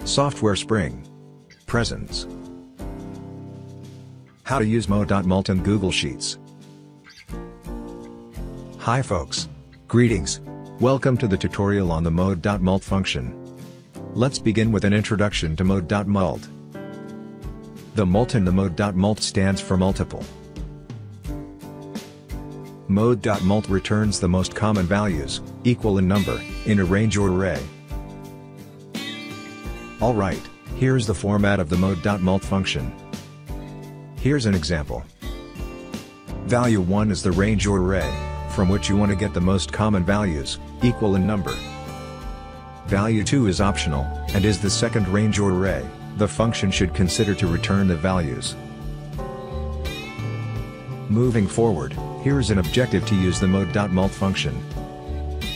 Software Spring. Presence. How to use Mode.MULT in Google Sheets. Hi folks. Greetings. Welcome to the tutorial on the Mode.MULT function. Let's begin with an introduction to Mode.MULT. The MULT in the Mode.MULT stands for multiple. Mode.MULT returns the most common values, equal in number, in a range or array. Alright, here's the format of the Mode.MULT function. Here's an example. Value 1 is the range or array, from which you want to get the most common values, equal in number. Value 2 is optional, and is the second range or array. The function should consider to return the values. Moving forward, here is an objective to use the Mode.MULT function.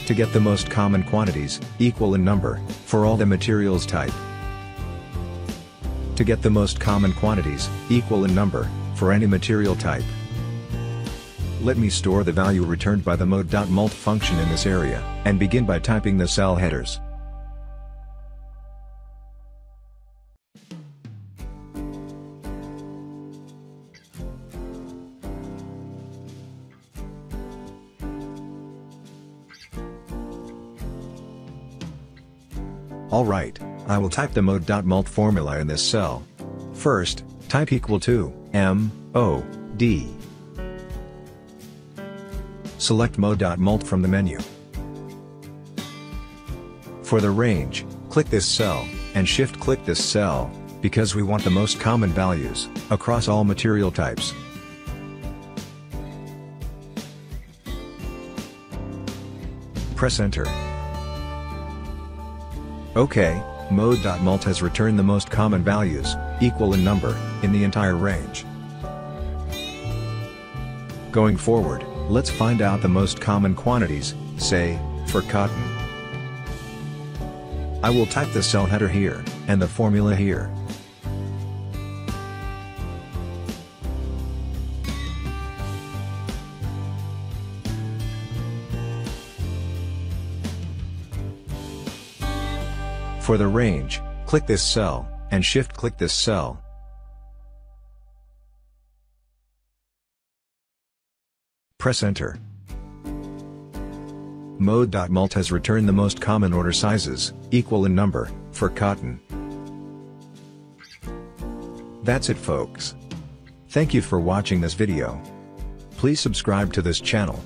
To get the most common quantities, equal in number, for all the materials type. To get the most common quantities, equal in number, for any material type. Let me store the value returned by the Mode.MULT function in this area, and begin by typing the cell headers. Alright, I will type the Mode.MULT formula in this cell. First, type equal to, M-O-D. Select Mode.MULT from the menu. For the range, click this cell, and shift-click this cell, because we want the most common values, across all material types. Press Enter. OK, Mode.MULT has returned the most common values, equal in number, in the entire range. Going forward, let's find out the most common quantities, say, for cotton. I will type the cell header here, and the formula here. For the range, click this cell, and shift-click this cell. Press Enter. Mode.MULT has returned the most common order sizes, equal in number, for cotton. That's it folks. Thank you for watching this video. Please subscribe to this channel.